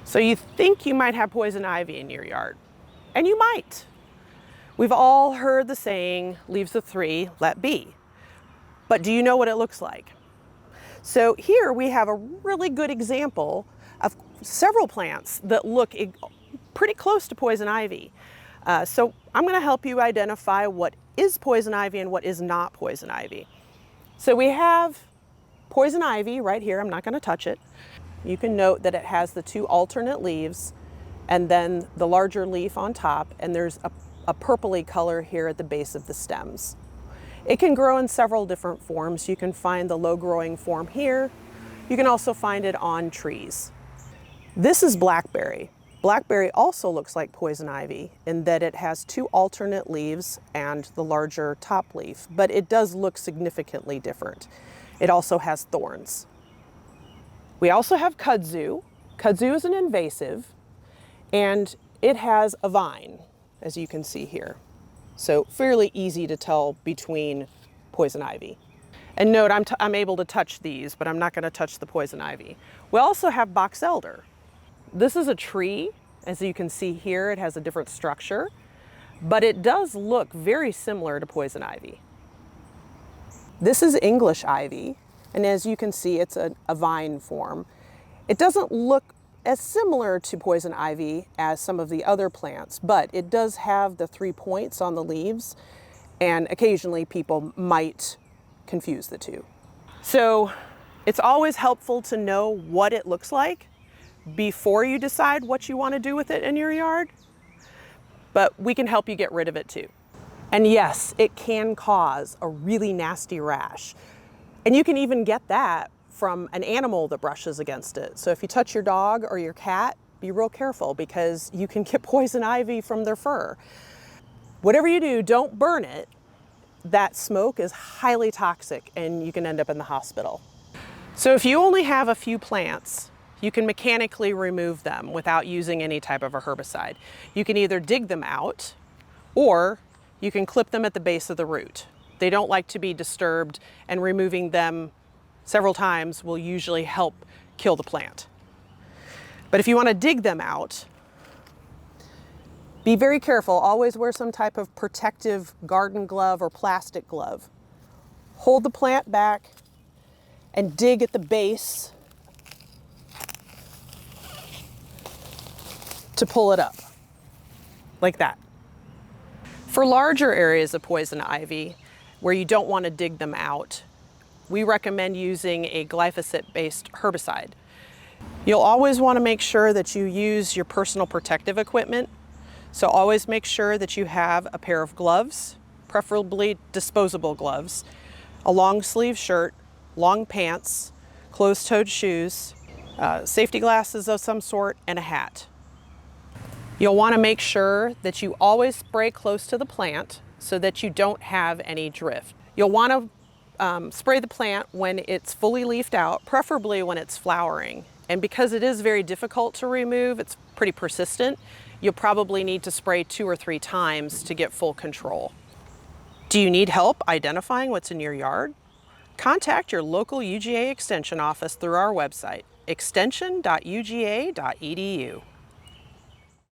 So you think you might have poison ivy in your yard, and you might. We've all heard the saying, leaves of three, let be. But do you know what it looks like? So here we have a really good example of several plants that look pretty close to poison ivy. So I'm going to help you identify what is poison ivy and what is not poison ivy. So we have poison ivy right here. I'm not going to touch it. You can note that it has the two alternate leaves and then the larger leaf on top, and there's a purpley color here at the base of the stems. It can grow in several different forms. You can find the low growing form here. You can also find it on trees. This is blackberry. Blackberry also looks like poison ivy in that it has two alternate leaves and the larger top leaf, but it does look significantly different. It also has thorns. We also have kudzu. Kudzu is an invasive, and it has a vine, as you can see here. So fairly easy to tell between poison ivy. And note, I'm able to touch these, but I'm not going to touch the poison ivy. We also have box elder. This is a tree. As you can see here, it has a different structure, but it does look very similar to poison ivy. This is English ivy, and as you can see, it's a vine form. It doesn't look as similar to poison ivy as some of the other plants, but it does have the 3 points on the leaves, and occasionally people might confuse the two. So it's always helpful to know what it looks like before you decide what you want to do with it in your yard, but we can help you get rid of it too. And yes, it can cause a really nasty rash. And you can even get that from an animal that brushes against it. So if you touch your dog or your cat, be real careful because you can get poison ivy from their fur. Whatever you do, don't burn it. That smoke is highly toxic and you can end up in the hospital. So if you only have a few plants, you can mechanically remove them without using any type of a herbicide. You can either dig them out or you can clip them at the base of the root. They don't like to be disturbed, and removing them several times will usually help kill the plant. But if you want to dig them out, be very careful. Always wear some type of protective garden glove or plastic glove. Hold the plant back and dig at the base to pull it up, like that. For larger areas of poison ivy, where you don't want to dig them out, we recommend using a glyphosate-based herbicide. You'll always want to make sure that you use your personal protective equipment. So always make sure that you have a pair of gloves, preferably disposable gloves, a long sleeve shirt, long pants, closed-toed shoes, safety glasses of some sort, and a hat. You'll want to make sure that you always spray close to the plant so that you don't have any drift. You'll want to spray the plant when it's fully leafed out, preferably when it's flowering. And because it is very difficult to remove, it's pretty persistent, you'll probably need to spray 2 or 3 times to get full control. Do you need help identifying what's in your yard? Contact your local UGA Extension office through our website, extension.uga.edu.